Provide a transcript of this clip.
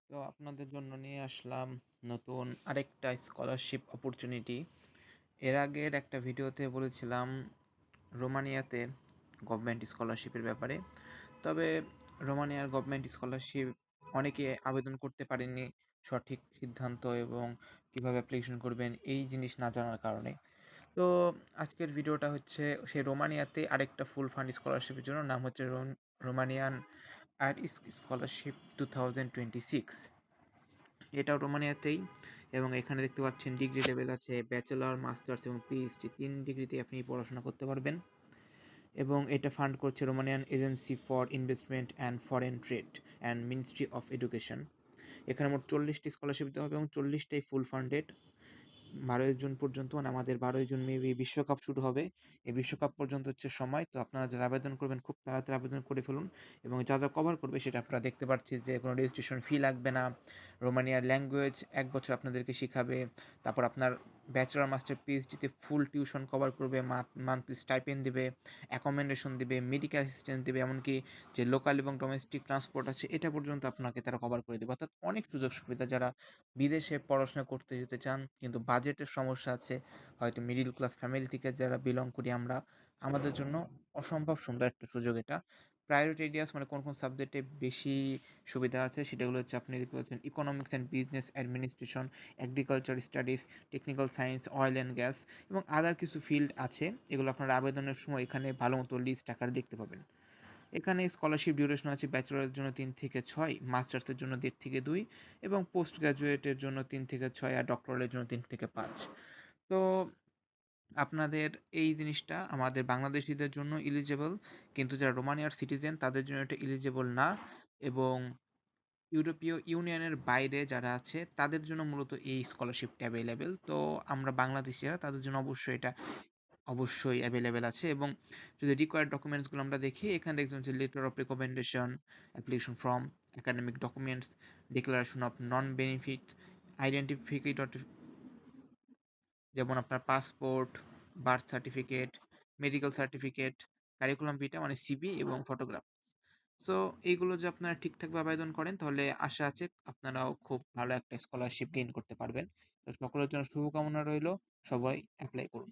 তো আপনাদের জন্য নিয়ে আসলাম নতুন আরেকটা স্কলারশিপ অপরচুনিটি। এর আগের একটা ভিডিওতে বলেছিলাম রোমানিয়াতে গভর্নমেন্ট স্কলারশিপের ব্যাপারে। তবে রোমানিয়ার গভর্নমেন্ট স্কলারশিপ অনেকে আবেদন করতে পারেননি সঠিক সিদ্ধান্ত এবং কিভাবে অ্যাপ্লিকেশন করবেন এই জিনিস না জানার কারণে। তো আজকের ভিডিওটা হচ্ছে সেই রোমানিয়াতে আরেকটা ফুল ফান্ড স্কলারশিপের জন্য, নাম হচ্ছে রোমানিয়ান আর্ট স্কলারশিপ 2026। এটাও রোমানিয়াতেই, এবং এখানে দেখতে পাচ্ছেন ডিগ্রি লেভেল আছে ব্যাচেলর, মাস্টার্স এবং পিএইচডি, 3 ডিগ্রিতে আপনি পড়াশোনা করতে পারবেন। এবং এটা ফান্ড করছে Romanian agency for investment and foreign trade and ministry of education. এখানে মোট 40টি স্কলারশিপ দেওয়া হবে এবং 40টাই ফুল ফান্ডেড। 12ই জুন পর্যন্ত, মানে আমাদের 12ই জুন মেবি বিশ্বকাপ শুরু হবে। এই বিশ্বকাপ পর্যন্ত হচ্ছে সময়। তো আপনারা যারা আবেদন করবেন খুব তাড়াতাড়ি আবেদন করে ফেলুন। এবং যা যা কভার করবে সেটা আপনারা দেখতে পাচ্ছি যে কোনো রেজিস্ট্রেশন ফি লাগবে না। রোমানিয়ার ল্যাঙ্গুয়েজ 1 বছর আপনাদেরকে শেখাবে। তারপর আপনার ব্যাচেলর, মাস্টার, পিএইচডিতে ফুল টিউশন কভার করবে, মান্থলি স্টাইপেন্ড দেবে, অ্যাকোমোডেশন দেবে, মেডিকেল অ্যাসিস্ট্যান্স দেবে, এমনকি যে লোকাল এবং ডোমেস্টিক ট্রান্সপোর্ট আছে এটা পর্যন্ত আপনাকে তারা কভার করে দেবে। অর্থাৎ অনেক সুযোগ সুবিধা। যারা বিদেশে পড়াশোনা করতে যেতে চান কিন্তু বাজেটের সমস্যা আছে, হয়তো মিডিল ক্লাস ফ্যামিলি থেকে যারা বিলং করি আমরা, আমাদের জন্য অসম্ভব সুন্দর একটা সুযোগ এটা। প্রায়োরিটি এরিয়াস মানে কোন কোন সাবজেক্টে বেশি সুবিধা আছে সেটাগুলো হচ্ছে আপনি দেখতে পাচ্ছেন economics and business administration, agriculture studies, technical science, oil and gas এবং আদার কিছু ফিল্ড আছে। এগুলো আপনার আবেদনের সময় এখানে ভালো মতো লিস্ট আকারে দেখতে পাবেন। এখানে স্কলারশিপ ডিউরেশন আছে ব্যাচেলরের জন্য 3 থেকে 6, মাস্টার্সের জন্য 1.5 থেকে 2 এবং পোস্ট গ্রাজুয়েটের জন্য 3 থেকে 6 আর ডক্টরালের জন্য 3 থেকে 5। তো আপনাদের এই জিনিসটা আমাদের বাংলাদেশিদের জন্য ইলিজেবল, কিন্তু যারা রোমানিয়ার সিটিজেন তাদের জন্য এটা ইলিজেবল না। এবং ইউরোপীয় ইউনিয়নের বাইরে যারা আছে তাদের জন্য মূলত এই স্কলারশিপটা অ্যাভেলেবেল। তো আমরা বাংলাদেশিরা তাদের জন্য অবশ্যই এটা অবশ্যই অ্যাভেলেবেল আছে। এবং যদি রিকোয়ার্ড ডকুমেন্টসগুলো আমরা দেখি, এখানে দেখছেন যে letter of recommendation, application form, academic documents, declaration of non benefit, identification, যেমন আপনার passport, birth certificate, medical certificate, curriculum vitae মানে সিভি এবং ফটোগ্রাফ। সো এইগুলো যে আপনারা ঠিকঠাকভাবে আবেদন করেন তাহলে আশা আছে আপনারাও খুব ভালো একটা স্কলারশিপ গেইন করতে পারবেন। তো সকলের জন্য শুভকামনা রইল, সবাই অ্যাপ্লাই করুন।